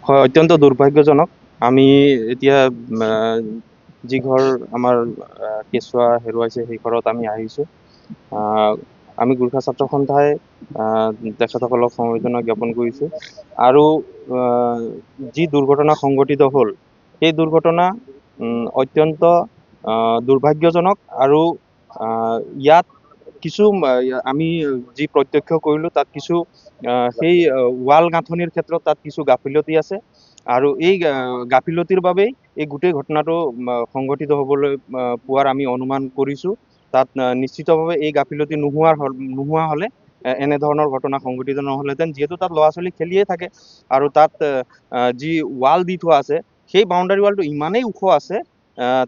হয়, অত্যন্ত দুৰ্ভাগ্যজনক। আমি এতিয়া যি ঘৰ আমাৰ কেঁচুৱা হেৰুৱাইছে সেই ঘৰত আমি আহিছোঁ। আমি গোৰ্খা ছাত্ৰ সন্থাই তেখেতসকলক সমবেদনা জ্ঞাপন কৰিছোঁ। আৰু যি দুৰ্ঘটনা সংঘটিত হ'ল সেই দুৰ্ঘটনা অত্যন্ত দুৰ্ভাগ্যজনক। আৰু ইয়াত কিছু আমি যি প্ৰত্যক্ষ কৰিলোঁ তাত কিছু সেই ৱাল গাঁথনিৰ ক্ষেত্ৰত তাত কিছু গাফিলতি আছে। আৰু এই গাফিলতিৰ বাবেই এই গোটেই ঘটনাটো সংঘটিত হ'বলৈ পোৱাৰ আমি অনুমান কৰিছোঁ। তাত নিশ্চিতভাৱে এই গাফিলতি নোহোৱা হ'লে এনেধৰণৰ ঘটনা সংঘটিত নহ'লহেঁতেন, যিহেতু তাত ল'ৰা ছোৱালী খেলিয়ে থাকে। আৰু তাত যি ৱাল দি থোৱা আছে সেই বাউণ্ডাৰী ৱালটো ইমানেই ওখ আছে,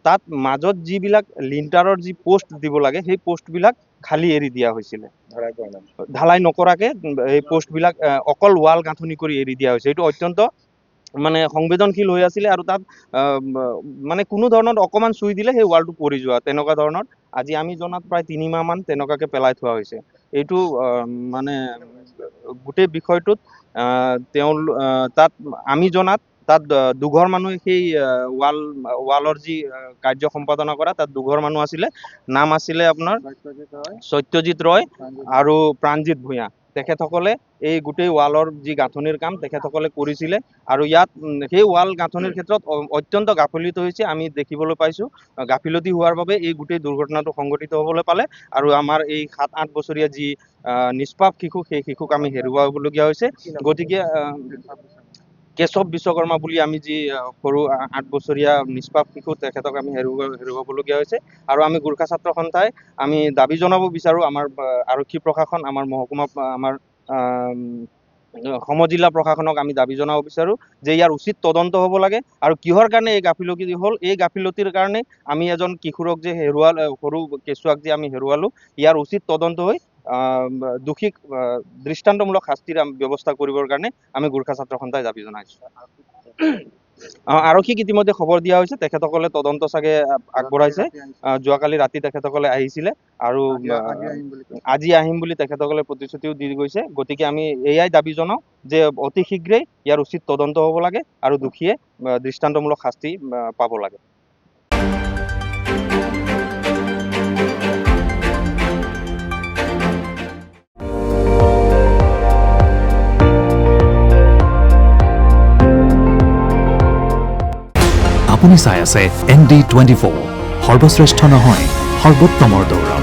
তাত মাজত যিবিলাক লিণ্টাৰৰ যি পোষ্ট দিব লাগে সেই পোষ্টবিলাক খালী এৰি দিয়া হৈছিলে, ঢালাই নকৰাকে এই পোষ্টবিলাক অকল ৱাল গাঁথনি কৰি এৰি দিয়া হৈছে। এইটো অত্যন্ত মানে সংবেদনশীল হৈ আছিলে। আৰু তাত মানে কোনো ধৰণৰ অকণমান চুই দিলে সেই ৱালটো পৰি যোৱা তেনেকুৱা ধৰণৰ। আজি আমি জনাত প্ৰায় 3 মাহমান তেনেকুৱাকে পেলাই থোৱা হৈছে। এইটো মানে গোটেই বিষয়টোত তাত আমি জনাত তাত দুঘৰ মানুহে সেই ৱালৰ যি কাৰ্য সম্পাদনা কৰা তাত দুঘৰ মানুহ আছিলে। নাম আছিলে আপোনাৰ সত্যজিৎ ৰয় আৰু প্ৰাণজিৎ ভূঞা। তেখেতসকলে এই গোটেই ৱালৰ যি গাঁথনিৰ কাম তেখেতসকলে কৰিছিলে। আৰু ইয়াত সেই ৱাল গাঁথনিৰ ক্ষেত্ৰত অত্যন্ত গাফিলতি হৈছে আমি দেখিবলৈ পাইছোঁ। গাফিলতি হোৱাৰ বাবে এই গোটেই দুৰ্ঘটনাটো সংঘটিত হ'বলৈ পালে। আৰু আমাৰ এই 7-8 বছৰীয়া যি নিষ্পাপ শিশু সেই শিশুক আমি হেৰুৱাবলগীয়া হৈছে। গতিকে কেশৱ বিশ্বকৰ্মা বুলি আমি যি সৰু 8 বছৰীয়া নিষ্পাপ শিশু তেখেতক আমি হেৰুৱাবলগীয়া হৈছে। আৰু আমি গোৰ্খা ছাত্ৰ সন্থাই আমি দাবী জনাব বিচাৰোঁ আমাৰ আৰক্ষী প্ৰশাসন, আমাৰ মহকুমা, আমাৰ সমজিলা প্ৰশাসনক আমি দাবী জনাব বিচাৰোঁ যে ইয়াৰ উচিত তদন্ত হ'ব লাগে। আৰু কিহৰ কাৰণে এই গাফিলতি হ'ল, এই গাফিলতিৰ কাৰণে আমি এজন কিশোৰক যে সৰু কেঁচুৱাক যে আমি হেৰুৱালোঁ, ইয়াৰ উচিত তদন্ত হৈ দোষীক দৃষ্টান্তমূলক শাস্তিৰ ব্যৱস্থা কৰিবৰ কাৰণে আমি গোৰ্খা ছাত্ৰ সন্থাই দাবী জনাইছোঁ। আৰক্ষীক ইতিমধ্যে খবৰ দিয়া হৈছে, তেখেতসকলে তদন্ত চাগে আগবঢ়াইছে। যোৱাকালি ৰাতি তেখেতসকলে আহিছিলে আৰু আজি আহিম বুলি তেখেতসকলে প্ৰতিশ্ৰুতিও দি গৈছে। গতিকে আমি এয়াই দাবী জনাওঁ যে অতি শীঘ্ৰেই ইয়াৰ উচিত তদন্ত হ'ব লাগে আৰু দোষীয়ে দৃষ্টান্তমূলক শাস্তি পাব লাগে। আপুনি চাই আছে ND24, সৰ্বশ্ৰেষ্ঠ নহয় সৰ্বোত্তমৰ দৌৰ।